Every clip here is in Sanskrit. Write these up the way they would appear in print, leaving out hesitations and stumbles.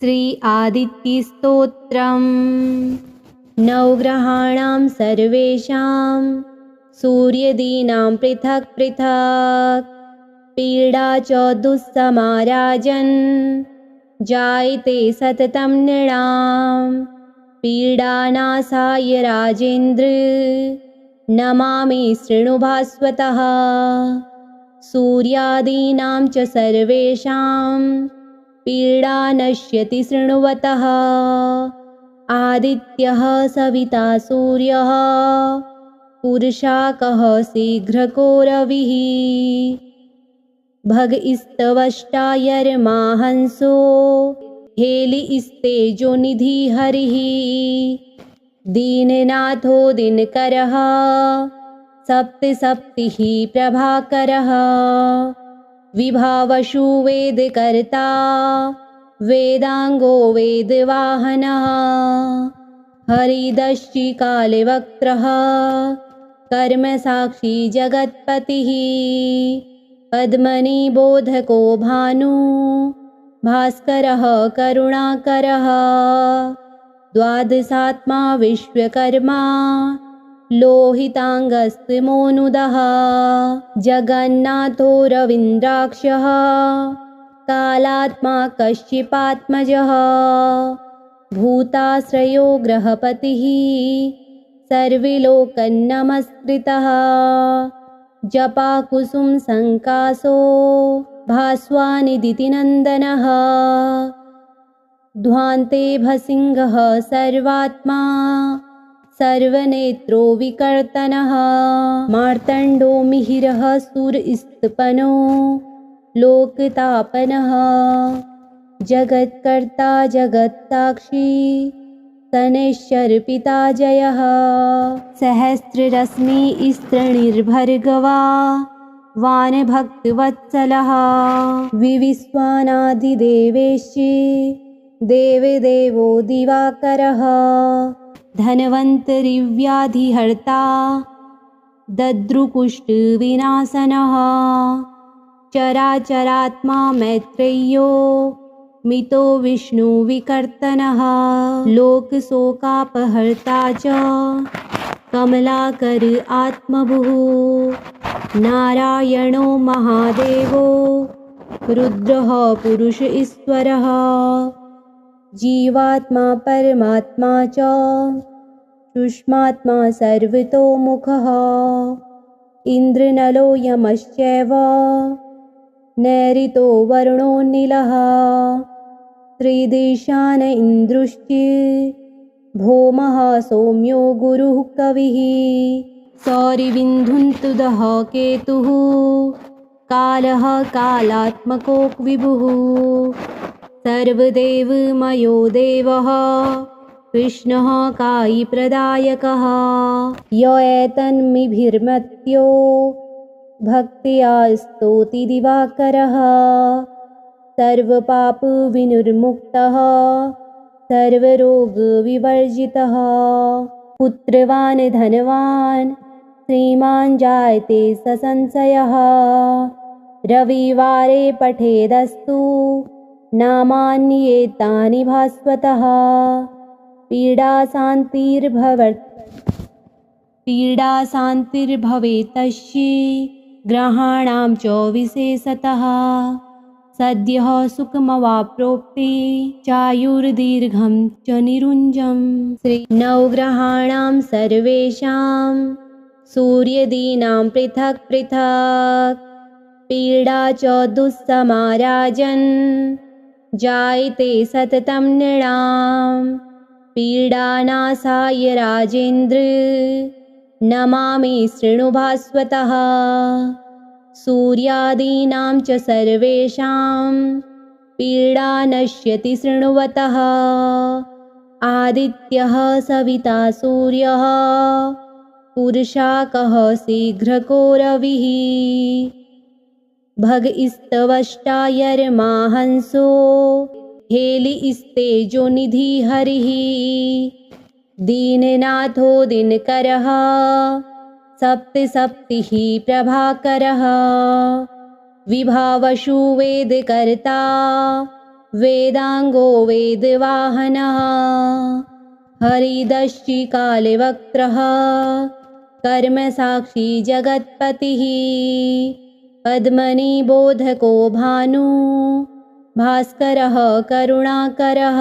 श्री आदित्यस्तोत्रम्। नवग्रहाणां सर्वेषां सूर्यदीनां पृथक् पृथक् पीडा च दुःसमाराजन् जायते सततं नृणां पीडानाशाय राजेन्द्र नमामि शृणुभास्वतः। सूर्यादीनां च सर्वेषां पीडा नश्यति शृण्वतः। आदित्यः सविता सूर्यः पुरुषाकः शीघ्रको रविः भगस्तवष्टायर्मा हंसो हेलिस्तेजो निधि हरिः दीननाथो दिनकरः सप्तसप्तिः प्रभाकरः विभावशु वेदकर्ता वेदांगो वेदवाहनः हरिदश्चिकालवक्त्रः कर्मसाक्षी जगत्पतिः पद्मनिबोधको भानु भास्करः करुणाकरः द्वादशात्मा विश्वकर्मा लोहितांगस्त्रिमोनुदः जगन्नाथो रवीन्द्राक्षः कालात्मा कश्यपात्मजः भूताश्रयो ग्रहपतिः सर्वलोकन्नमस्कृतः जपाकुसुम संकासो भास्वानिदितिनन्दनः ध्वान्ते भसिंहः सर्वात्मा सर्वनेत्रो विकर्तनः मार्तण्डो मिहिरः सुरस्तपनो लोकतापनः जगत्कर्ता जगत्साक्षी शनैश्चरपिता जयः सहस्ररश्मिस्तृणीर्भर्गवा वानभक्तवत्सलः विविश्वानादिदेवेश्च देवदेवो दिवाकरः धन्वन्तरिव्याधिहर्ता दद्रुकुष्ठविनाशनः चराचरात्मा मैत्रेयो मितो विष्णुविकर्तनः लोकशोकापहर्ता च कमलाकर आत्मभुः नारायणो महादेवो रुद्रः पुरुष ईश्वरः जीवात्मा परमात्मा च सुष्मात्मा सर्वतोमुखः इन्द्रनलो यमश्चैव नैऋतो वरुणो नीलः त्रिदिशान इन्द्रुश्च भौमः सौम्यो गुरुः कविः सौरिबिन्धुन्तुदः केतुः कालः कालात्मको विभुः सर्वदेवमयो देवः कृष्णः कायिप्रदायकः य एतन्मिभिर्मत्यो भक्त्या स्तौति दिवाकरः सर्वपापविनिर्मुक्तः सर्वरोगविवर्जितः पुत्रवान् धनवान् श्रीमान् जायते ससंशयः रविवारे पठेदस्तु नामान्येतानि भास्वतः पीडाशान्तिर्भवेत्तस्य ग्रहाणां च विशेषतः सद्यः सुखमवाप्नोति चायुर्दीर्घं च निरुञ्जम्। श्री नवग्रहाणां सर्वेषां सूर्यदीनां पृथक् पृथक् पीडा च दुःसमाराजन् जायते सततं नृणां पीडानाशाय राजेन्द्र नमामि शृणुभास्वतः। सूर्यादीनां च सर्वेषां पीडा नश्यति शृण्वतः। आदित्यः सविता सूर्यः पुरुषाकः शीघ्रको रविः भगस्तवष्टायर्मा हंसो हेलिस्तेजो निधि हरिः दीननाथो दिनकरः सप्तसप्तिः प्रभाकरः विभावशु वेदकर्ता वेदांगो वेदवाहनः हरिदश्चिकालवक्त्रः कर्मसाक्षी जगत्पतिः पद्मनिबोधको भानु भास्करः करुणाकरः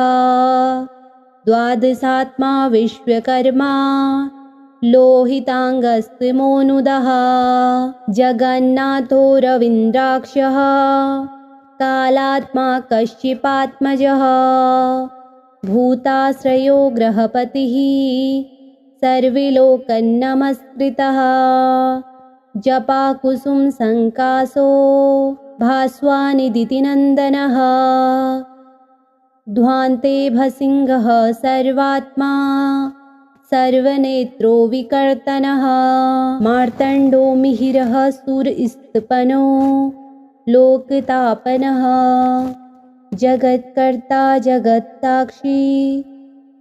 द्वादशात्मा विश्वकर्मा लोहितांगस्त्रिमोनुदः जगन्नाथो रवीन्द्राक्षः कालात्मा कश्यपात्मजः भूताश्रयो ग्रहपतिः सर्वलोकन्नमस्कृतः जपाकुसुम संकासो भास्वानिदितिनन्दनः ध्वान्ते भसिंहः सर्वात्मा सर्वनेत्रो विकर्तनः मार्तण्डो मिहिरः सुरस्तपनो लोकतापनः जगत्कर्ता जगत्साक्षी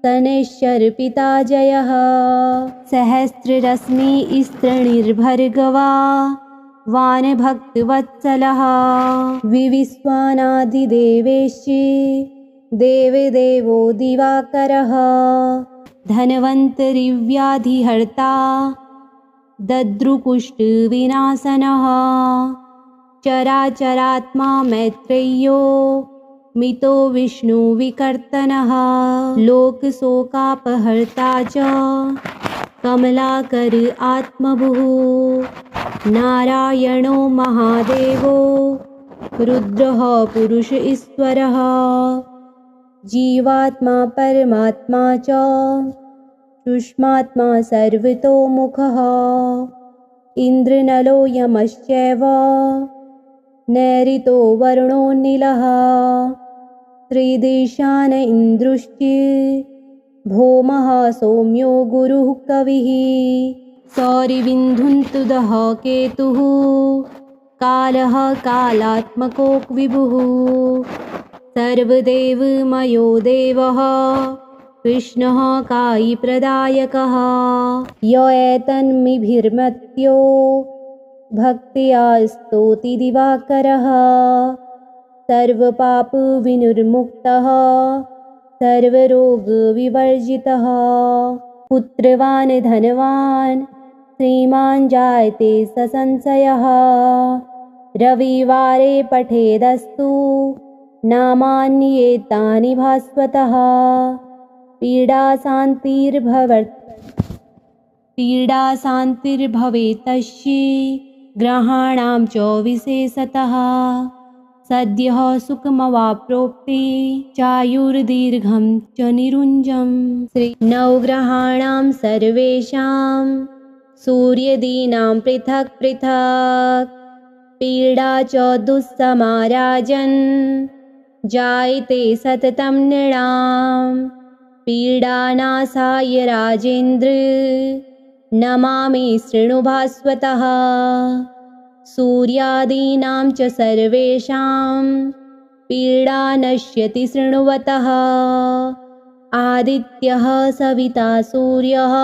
शनैश्चरपिता जयः सहस्ररश्मिस्त्रीर्भर्गवा वानभक्तवत्सलः विविश्वानादिदेवेश्च देवदेवो दिवाकरः धन्वन्तरिव्याधिहर्ता दद्रुकुष्ठविनाशनः चराचरात्मा मैत्रेयो मितो विष्णुविकर्तनः लोकशोकापहर्ता च कमलाकर आत्मभुः नारायणो महादेवो रुद्रः पुरुष ईश्वरः जीवात्मा परमात्मा च सुष्मात्मा सर्वतोमुखः इन्द्रनलो यमश्चैव नैऋतो वरुणो नीलः त्रिदिशान इन्द्रुश्च भौमः सौम्यो गुरुः कविः सौरिविन्धुन्तुदः केतुः कालः कालात्मको विभुः सर्वदेवमयो देवः कृष्णः कायिप्रदायकः य एतन्मिभिर्मत्यो भक्त्या स्तौति दिवाकरः सर्वपापविनिर्मुक्तः सर्वरोगविवर्जितः पुत्रवान् धनवान् श्रीमान् जायते ससंशयः रविवारे पठेदस्तु नामान्येतानि भास्वतः पीडाशान्तिर्भवेत्तस्य ग्रहाणां च विशेषतः सद्यः सुखमवाप्नोति चायुर्दीर्घं च निरुञ्जम् नवग्रहाणां सर्वेषां सूर्यदीनां पृथक् पृथक् पीडा च दुःसमाराजन् जायते सततं नृणां पीडानाशाय राजेन्द्र नमामि शृणु भास्वतः सूर्यादीनां च सर्वेषां पीडा नश्यति शृण्वतः आदित्यः सविता सूर्यः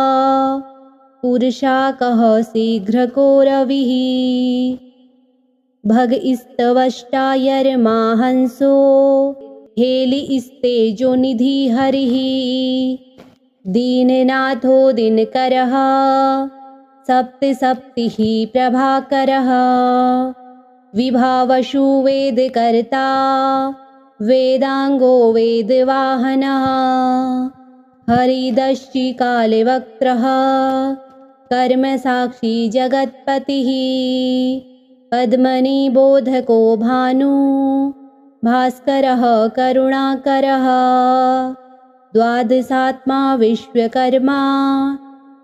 पुरुषाकः शीघ्रको रविः भगस्तवष्टायर्माहंसो हेलिस्तेजो निधि हरिः दीननाथो दिनकरः सप्तसप्तिः प्रभाकरः विभावशु वेदकर्ता वेदांगो वेदवाहनः हरिदश्चिकालवक्त्रः कर्मसाक्षी जगत्पतिः पद्मनिबोधको भानु भास्करः करुणाकरः द्वादशात्मा विश्वकर्मा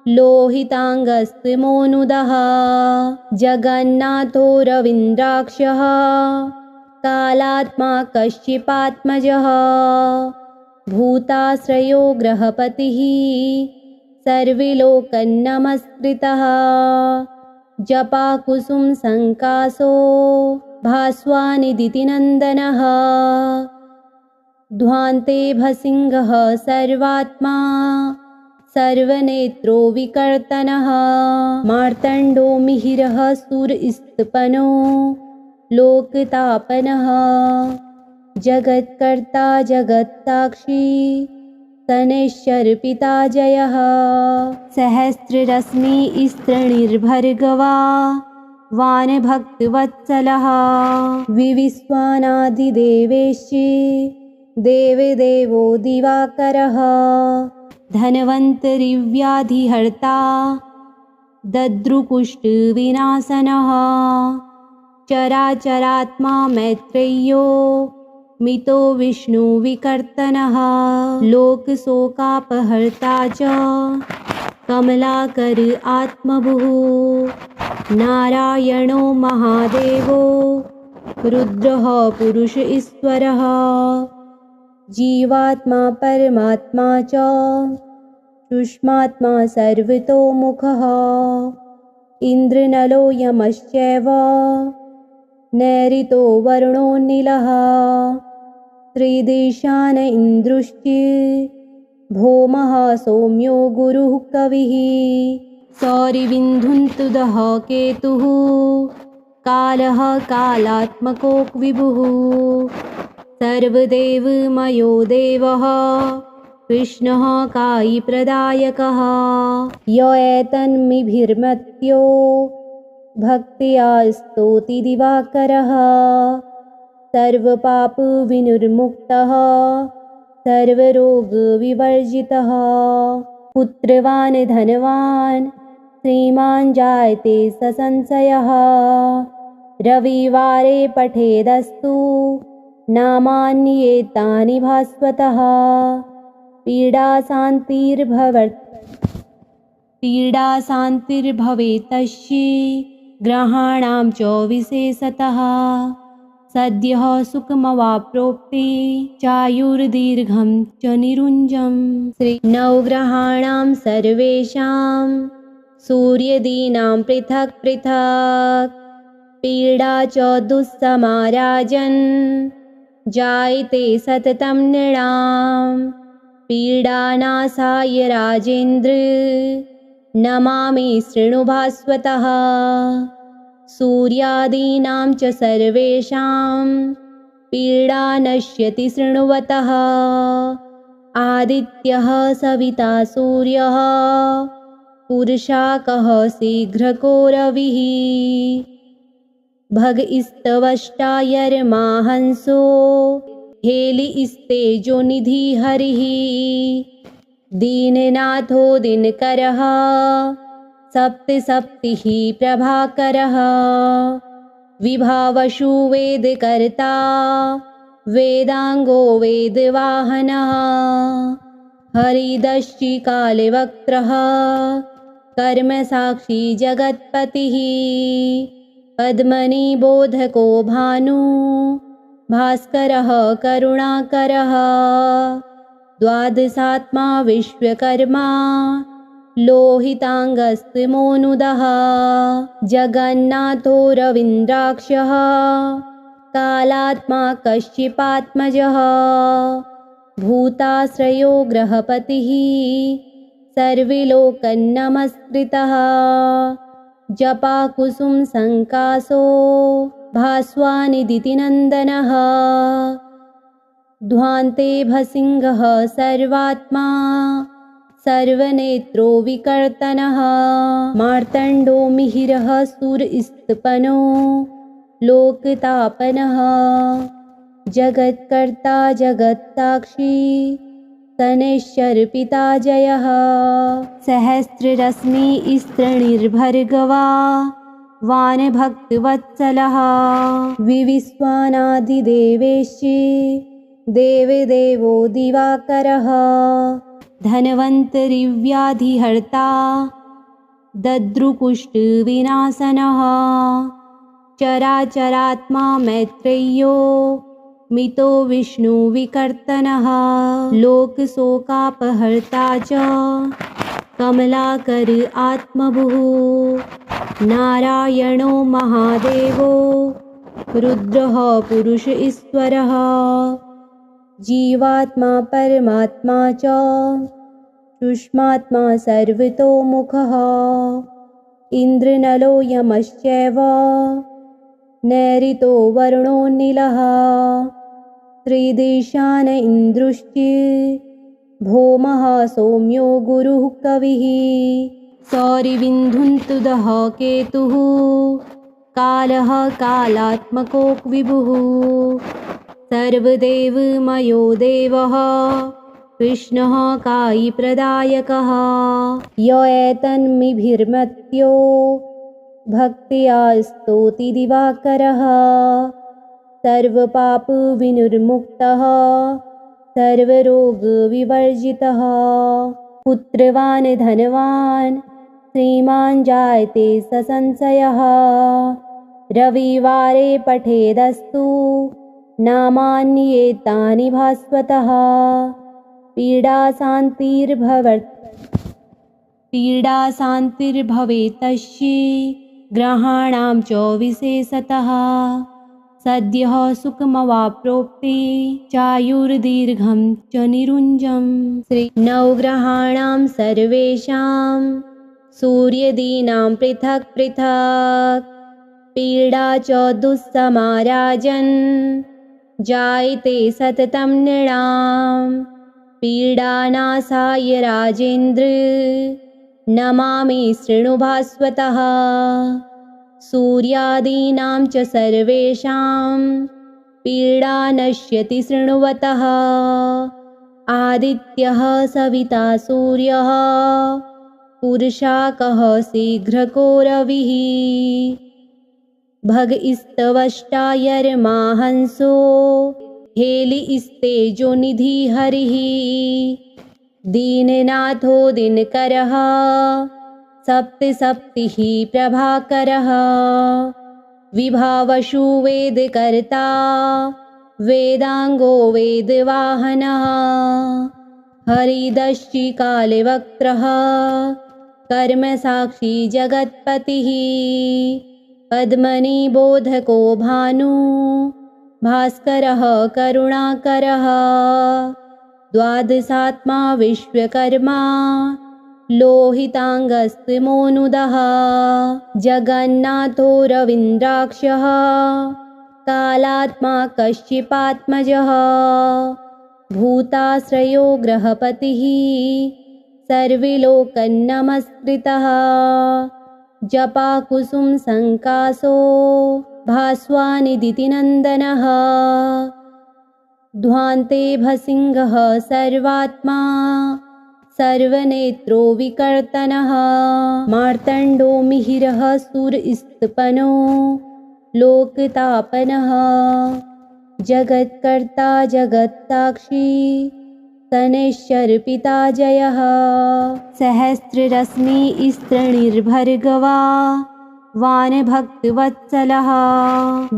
लोहितांगस्त्रिमोनुदः जगन्नाथो रवीन्द्राक्षः कालात्मा कश्यपात्मजः भूताश्रयो ग्रहपतिः सर्वलोकन्नमस्कृतः जपाकुसुम संकासो भास्वानिदितिनन्दनः ध्वान्ते भसिंहः सर्वात्मा सर्वनेत्रो विकर्तनः मार्तण्डो मिहिरः सुरस्तपनो लोकतापनः जगत्कर्ता जगत्साक्षी तनेश्वर जयः। सहस्ररश्मिस्तृणीर्भर्गवा वानभक्तवत्सलः विविश्वानादिदेवेश्च देवदेवो दिवाकरः धन्वन्तरिव्याधिहर्ता दद्रुकुष्ठविनाशनः चराचरात्मा मैत्रेयो मितो विष्णुविकर्तनः लोकशोकापहर्ता च कमलाकर आत्मभुः नारायणो महादेवो रुद्रः पुरुष ईश्वरः जीवात्मा परमात्मा च सुष्मात्मा सर्वतोमुखः इन्द्रनलो यमश्चैव नैऋतो वरुणो नीलः त्रिदिशान इन्द्रुश्च भौमः सौम्यो गुरुः कविः सौरिविन्धुन्तुदः केतुः कालः कालात्मको विभुः सर्वदेवमयो देवः कृष्णः कायिप्रदायकः य एतन्मिभिर्मत्यो भक्त्या स्तौति दिवाकरः सर्वपापविनिर्मुक्तः सर्वरोगविवर्जितः पुत्रवान् धनवान् श्रीमान् जायते ससंशयः रविवारे पठेदस्तु नामान्येतानि भास्वतः पीडाशान्तिर्भवेत्तस्य ग्रहाणां च विशेषतः सद्यः सुखमवाप्नोति चायुर्दीर्घं च निरुञ्जम् नवग्रहाणां सर्वेषां सूर्यदीनां पृथक् पृथक् पीडा च दुःसमाराजन् जायते सततं नृणां पीडानाशाय राजेन्द्र नमामि शृणु भास्वतः सूर्यादीनां च सर्वेषां पीडा नश्यति शृण्वतः आदित्यः सविता सूर्यः पुरुषाकः शीघ्रको रविः भगस्तवष्टायर्माहंसो हेलिस्तेजो निधि हरिः दीननाथो दिनकरः सप्तसप्तिः प्रभाकरः विभावशु वेदकर्ता वेदांगो वेदवाहनः हरिदश्चिकालवक्त्रः कर्मसाक्षी जगत्पतिः पद्मनिबोधको भानु भास्करः करुणाकरः द्वादशात्मा विश्वकर्मा लोहितांगस्तमोनुदः जगन्नाथो रवीन्द्राक्षः कालात्मा कश्यपात्मजः भूताश्रयो ग्रहपतिः सर्वलोकन्नमस्कृतः जपाकुसुम संकाशो भास्वानिदितिनन्दनः ध्वान्ते भसिंहः सर्वात्मा सर्वनेत्रो विकर्तनः मार्तण्डो मिहिरः सुरस्तपनो लोकतापनः जगत्कर्ता जगत्साक्षी तनेश्वर जयः सहस्ररश्मिस्तृणीर्भर्गवा वानभक्तवत्सलः विविश्वानादिदेवेश्च देवदेवो दिवाकरः धन्वन्तरिव्याधिहर्ता दद्रुकुष्ठविनाशनः चराचरात्मा मैत्रेयो मितो विष्णुविकर्तनः लोकशोकापहर्ता च कमलाकर आत्मभुः नारायणो महादेवो रुद्रः पुरुष ईश्वरः जीवात्मा परमात्मा च सुष्मात्मा सर्वतोमुखः इन्द्रनलो यमश्चैव नैऋतो वरुणो नीलः त्रिदिशान इन्द्रुश्च भौमः सौम्यो गुरुः कविः सौरिविन्धुन्तुदः केतुः कालः कालात्मको विभुः सर्वदेवमयो देवः कृष्णः कायिप्रदायकः य एतन्मिभिर्मत्यो भक्त्या स्तौति दिवाकरः सर्वपापविनिर्मुक्तः सर्वरोगविवर्जितः पुत्रवान् धनवान् श्रीमान् जायते ससंशयः रविवारे पठेदस्तु नामान्येतानि भास्वतः पीडाशान्तिर्भवेतस्य ग्रहाणां च विशेषतः सद्यः सुखमवाप्नोति चायुर्दीर्घं च निरुञ्जम् नवग्रहाणां सर्वेषां सूर्यदीनां पृथक् पृथक् पीडा च दुःसमाराजन् जायते सततं नृणां पीडानाशाय राजेन्द्र नमामि शृणु भास्वतः सूर्यादीनां च सर्वेषां पीडा नश्यति शृण्वतः आदित्यः सविता सूर्यः पुरुषाकः शीघ्रको रविः भगस्तवष्टायर्माहंसो हेलिस्तेजो निधि हरिः दीननाथो दिनकरः सप्तसप्तिः प्रभाकरः विभावशु वेदकर्ता वेदांगो वेदवाहनः हरिदश्चिकालवक्त्रः कर्मसाक्षी जगत्पतिः पद्मनिबोधको भानु भास्करः करुणाकरः द्वादशात्मा विश्वकर्मा लोहितांगस्त्रिमोनुदः जगन्नाथो रवीन्द्राक्षः कालात्मा कश्यपात्मजः भूताश्रयो ग्रहपतिः सर्वलोकन्नमस्कृतः जपाकुसुम संकासो भास्वानिदितिनन्दनः ध्वान्ते भसिंहः सर्वात्मा सर्वनेत्रो विकर्तनः मार्तण्डो मिहिरः सुरस्तपनो लोकतापनः जगत्कर्ता जगत्साक्षी शनैश्चरपिता जयः सहस्ररश्मिस्त्रीणिर्भर्गवा वानभक्तवत्सलः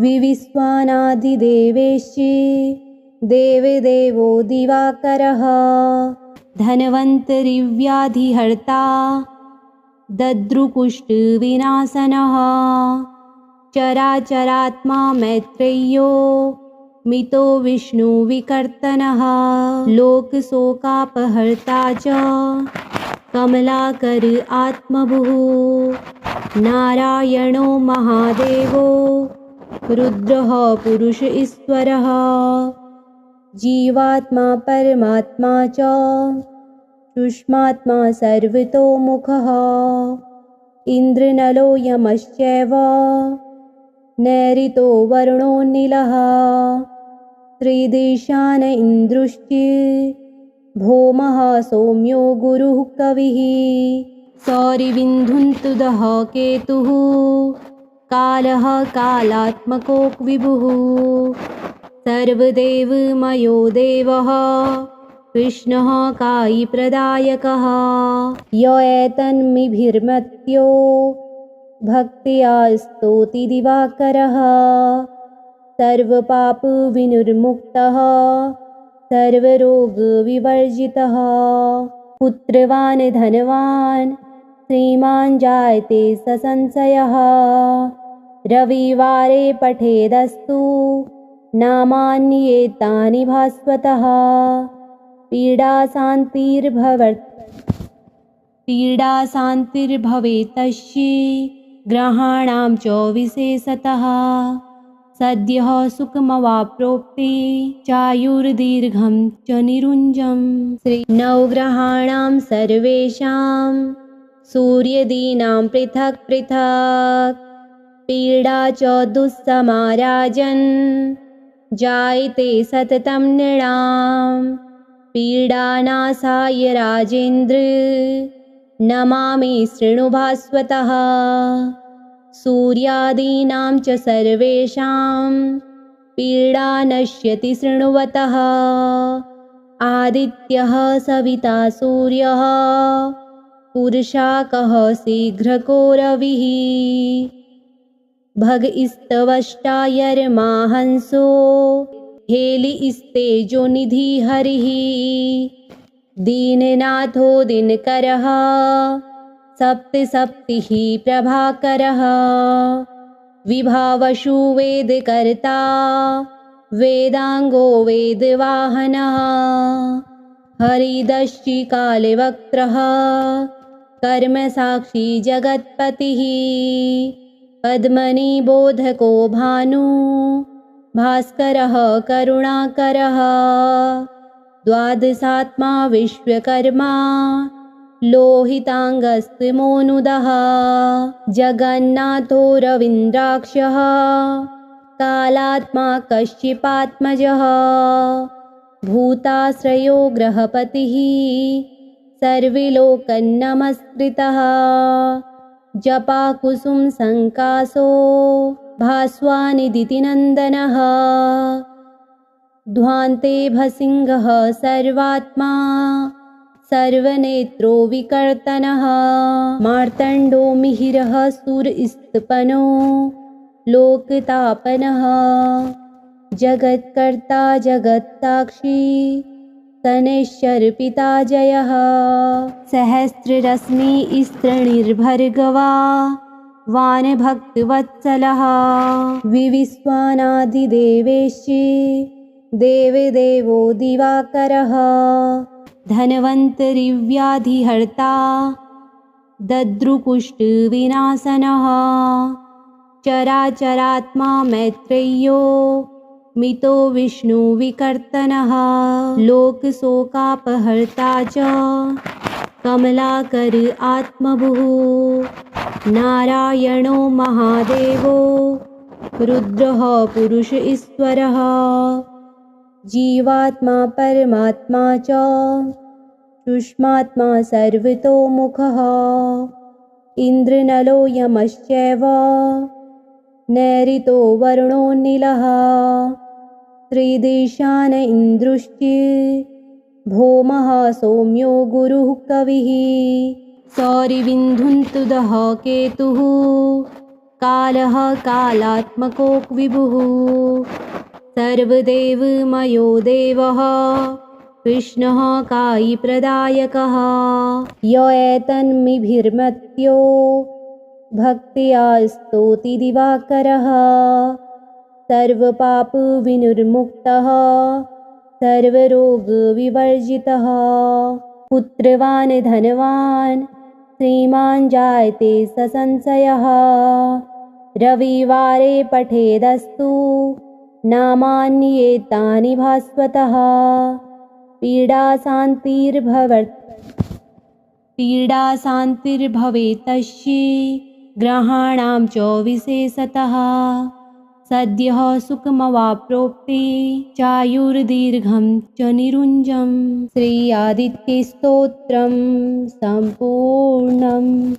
विविश्वानादिदेवेश्च देवदेवो दिवाकरः धन्वन्तरिव्याधिहर्ता दद्रुकुष्ठविनाशनः चराचरात्मा मैत्रेयो मितो विष्णुविकर्तनः लोकशोकापहर्ता च कमलाकर आत्मभुः नारायणो महादेवो रुद्रः पुरुष ईश्वरः जीवात्मा परमात्मा च सुष्मात्मा सर्वतोमुखः इन्द्रनलो यमश्चैव नैऋतो वरुणो नीलः त्रिदिशान इन्द्रुश्च भौमः सौम्यो गुरुः कविः सौरिविन्धुन्तुदः केतुः कालः कालात्मको विभुः सर्वदेवमयो देवः कृष्णः कायिप्रदायकः य एतन्मिभिर्मत्यो भक्त्या स्तौति दिवाकरः सर्वपापविनिर्मुक्तः सर्वरोगविवर्जितः पुत्रवान् धनवान् श्रीमान् जायते ससंशयः रविवारे पठेदस्तु नामान्येतानि भास्वतः पीडाशान्तिर्भवेतस्य ग्रहाणां च विशेषतः सद्यः सुखमवाप्नोति चायुर्दीर्घं च निरुञ्जम्। नवग्रहाणां सर्वेषां सूर्यदीनां पृथक् पृथक् पीडा च दुःसमाराजन् जायते सततं नृणां पीडानाशाय राजेन्द्र नमामि शृणु भास्वतः। सूर्यादीनां च सर्वेषां पीडा नश्यति शृण्वतः। आदित्यः सविता सूर्यः पुरुषाकः शीघ्रको रविः भगस्तवष्टायर्मा हंसो हेलिस्तेजो निधि हरिः दीननाथो दिनकरः सप्तसप्तिः प्रभाकरः विभावशु वेदकर्ता वेदांगो वेदवाहनः हरिदश्चिकालवक्त्रः कर्मसाक्षी जगत्पतिः पद्मनिबोधको भानु भास्करः करुणाकरः द्वादशात्मा विश्वकर्मा लोहितांगस्तमोनुदः जगन्नाथो रवीन्द्राक्षः कालात्मा कश्यपात्मजः भूताश्रयो ग्रहपतिः सर्वलोकन्नमस्कृतः जपाकुसुम संकाशो भास्वानिदितिनन्दनः ध्वान्ते भसिंहः सर्वात्मा सर्वनेत्रो विकर्तनः मार्तण्डो मिहिरः सुरस्तपनो लोकतापनः जगत्कर्ता जगत्साक्षी तनेश्वरपिता जयः सहस्ररश्मिस्तृणीर्भर्गवा वानभक्तवत्सलः विविश्वानादिदेवेश्च देवदेवो दिवाकरः धन्वन्तरिव्याधिहर्ता दद्रुकुष्ठविनाशनः चराचरात्मा मैत्रेयो मितो विष्णुविकर्तनः लोकशोकापहर्ता च कमलाकर आत्मभुः नारायणो महादेवो रुद्रः पुरुष ईश्वरः जीवात्मा परमात्मा च सुष्मात्मा सर्वतोमुखः इन्द्रनलो यमश्चैव नैऋतो वरुणो नीलः त्रिदिशान इन्द्रुश्च भौमः सौम्यो गुरुः कविः सौरिविन्धुन्तुदः केतुः कालः कालात्मको विभुः सर्वदेवमयो देवः कृष्णः कायिप्रदायकः य एतन्मिभिर्मत्यो भक्त्या स्तौति दिवाकरः सर्वपापविनिर्मुक्तः सर्वरोगविवर्जितः पुत्रवान् धनवान् श्रीमान् जायते ससंशयः रविवारे पठेदस्तु नामान्येतानि भास्वतः पीडाशान्तिर्भवेत्तस्य ग्रहाणां च विशेषतः सद्यः सुखमवाप्नोति चायुर्दीर्घं च निरुञ्जम्। श्री आदित्यस्तोत्रम् सम्पूर्णम्।